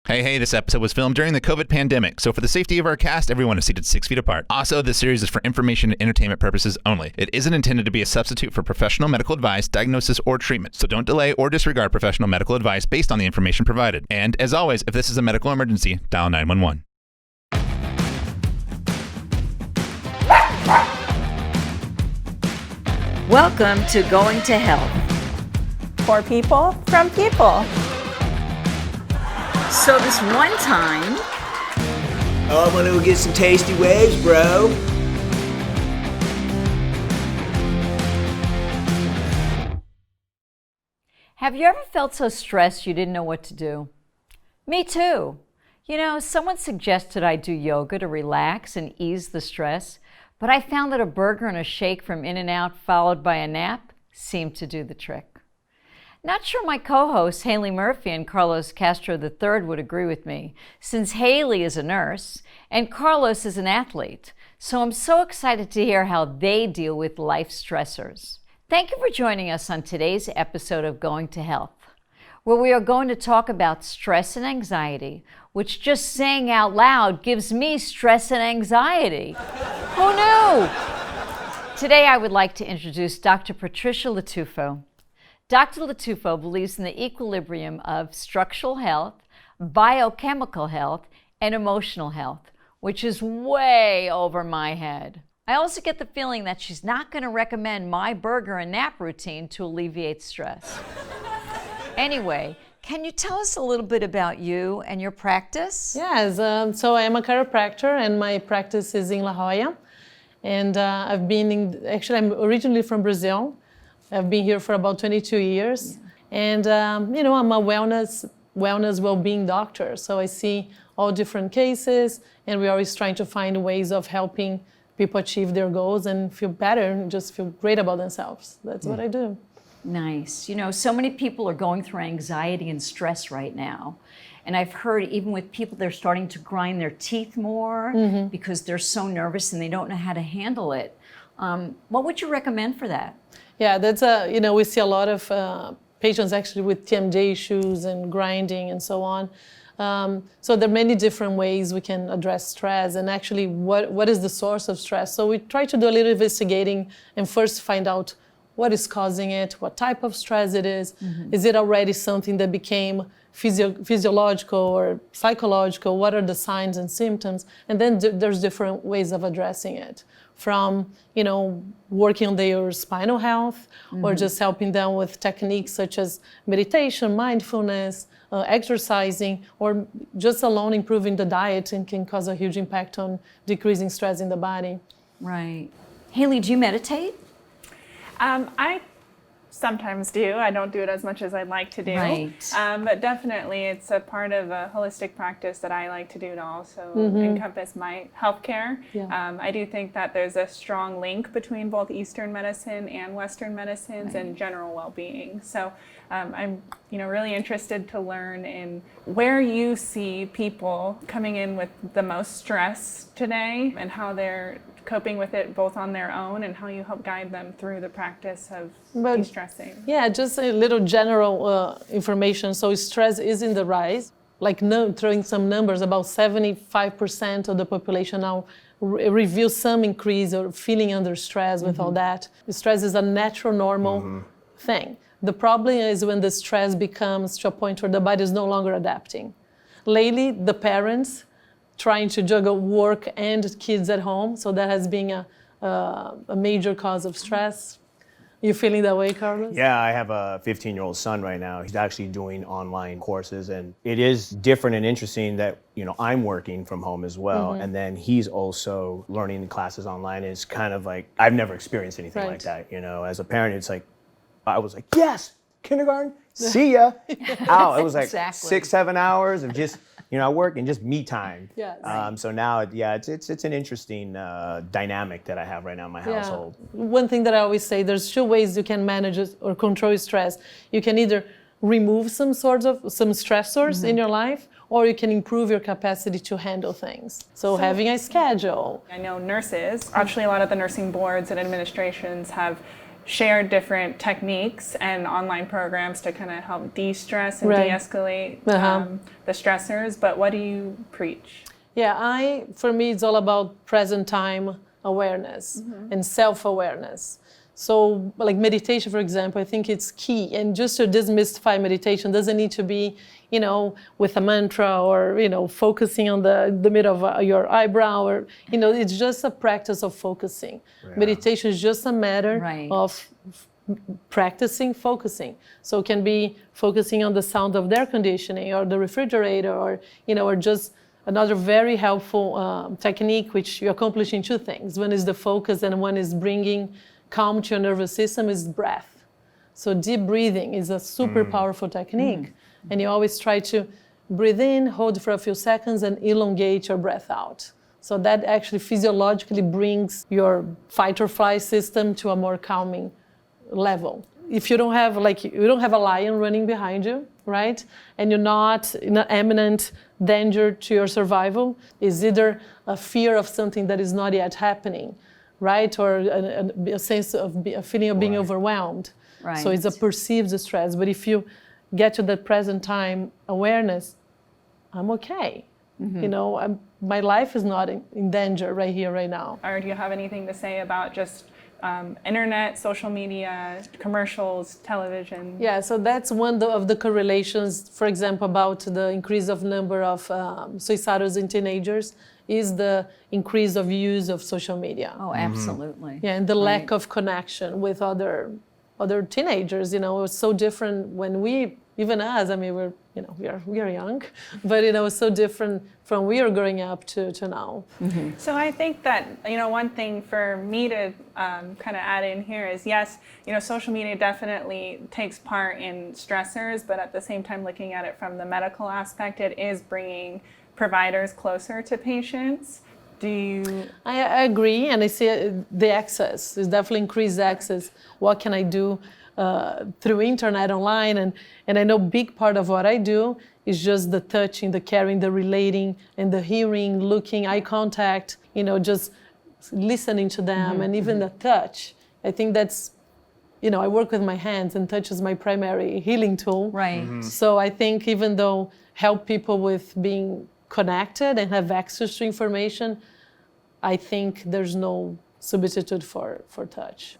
Hey, this episode was filmed during the COVID pandemic, so for the safety of our cast, everyone is seated 6 feet apart. Also, this series is for information and entertainment purposes only. It isn't intended to be a substitute for professional medical advice, diagnosis, or treatment, so don't delay or disregard professional medical advice based on the information provided. And, as always, if this is a medical emergency, dial 911. Welcome to Going to Health. For people, from people. So this one time, Oh, I'm gonna go get some tasty waves, bro. have you ever felt so stressed you didn't know what to do? Me too. You know, someone suggested I do yoga to relax and ease the stress, but I found that a burger and a shake from In-N-Out followed by a nap seemed to do the trick. Not sure my co-hosts Haley Murphy and Carlos Castro III would agree with me, since Haley is a nurse and Carlos is an athlete. So I'm so excited to hear how they deal with life stressors. Thank you for joining us on today's episode of Going to Health, where we are going to talk about stress and anxiety, which just saying out loud gives me stress and anxiety. Who knew? Today I would like to introduce Dr. Patricia Latufo. Dr. Latufo believes in the equilibrium of structural health, biochemical health, and emotional health, which is way over my head. I also get the feeling that she's not going to recommend my burger and nap routine to alleviate stress. Anyway, can you tell us a little bit about you and your practice? Yes, so I am a chiropractor and my practice is in La Jolla. And I'm originally from Brazil. I've been here for about 22 years. Yeah. And, I'm a wellness well-being doctor. So I see all different cases and we're always trying to find ways of helping people achieve their goals and feel better and just feel great about themselves. That's what I do. Nice. You know, so many people are going through anxiety and stress right now. And I've heard even with people, they're starting to grind their teeth more because they're so nervous and they don't know how to handle it. What would you recommend for that? Yeah, we see a lot of patients actually with TMJ issues and grinding and so on. So there are many different ways we can address stress and actually what is the source of stress. So we try to do a little investigating and first find out what is causing it, what type of stress it is. Is it already something that became physiological or psychological? What are the signs and symptoms? And then there's different ways of addressing it. From, working on their spinal health or just helping them with techniques such as meditation, mindfulness, exercising, or just alone improving the diet and can cause a huge impact on decreasing stress in the body. Right. Haley, do you meditate? I sometimes do. I don't do it as much as I'd like to do. Right. But definitely it's a part of a holistic practice that I like to do to also encompass my healthcare. Yeah. I do think that there's a strong link between both Eastern medicine and Western medicines and general well-being. So I'm really interested to learn in where you see people coming in with the most stress today and how they're coping with it both on their own and how you help guide them through the practice of de-stressing. Yeah, just a little general information. So stress is in the rise. Throwing some numbers, about 75% of the population now reveal some increase or feeling under stress with all that. Stress is a natural, normal thing. The problem is when the stress becomes to a point where the body is no longer adapting. Lately, the parents trying to juggle work and kids at home, so that has been a major cause of stress. You feeling that way, Carlos? Yeah, I have a 15-year-old son right now. He's actually doing online courses, and it is different and interesting that, I'm working from home as well, and then he's also learning classes online. It's kind of like, I've never experienced anything like that, As a parent, it's like, I was like, yes, kindergarten, see ya. Out. It was like 6-7 hours of just, work and just me time. Yes. So now, it's an interesting dynamic that I have right now in my household. One thing that I always say, there's two ways you can manage it or control stress. You can either remove some stressors in your life, or you can improve your capacity to handle things. So having a schedule. I know nurses, actually a lot of the nursing boards and administrations have share different techniques and online programs to kind of help de-stress and Right. de-escalate Uh-huh. the stressors. But what do you preach? Yeah, for me, it's all about present time awareness and self-awareness. So, like meditation, for example, I think it's key. And just to demystify meditation doesn't need to be, with a mantra or, focusing on the middle of your eyebrow or, it's just a practice of focusing. Meditation is just a matter Right. of practicing focusing. So it can be focusing on the sound of the air conditioning or the refrigerator or just another very helpful technique which you accomplish in two things. One is the focus and one is bringing calm to your nervous system is breath. So deep breathing is a super powerful technique. And you always try to breathe in, hold for a few seconds and elongate your breath out. So that actually physiologically brings your fight or flight system to a more calming level. If you don't have a lion running behind you, right? And you're not in an imminent danger to your survival, is either a fear of something that is not yet happening, right? Or a sense of a feeling of being overwhelmed. Right. So it's a perceived stress. But if you get to that present time awareness, I'm okay. My life is not in danger right here, right now. Or do you have anything to say about just internet, social media, commercials, television? Yeah, so that's one of the correlations, for example, about the increase of number of suicides in teenagers is the increase of use of social media. Oh, absolutely. Yeah, and the lack of connection with other teenagers. It was so different when even us, I mean, we are young, but it was so different from we were growing up to now. So I think that, one thing for me to kind of add in here is, yes, social media definitely takes part in stressors, but at the same time, looking at it from the medical aspect, it is bringing providers closer to patients. Do you? I agree, and I see the access. There's definitely increased access. What can I do through internet, online, and I know big part of what I do is just the touching, the caring, the relating, and the hearing, looking, eye contact, just listening to them, and even the touch. I think that's, I work with my hands, and touch is my primary healing tool. Right. So I think even though help people with being connected and have access to information, I think there's no substitute for touch.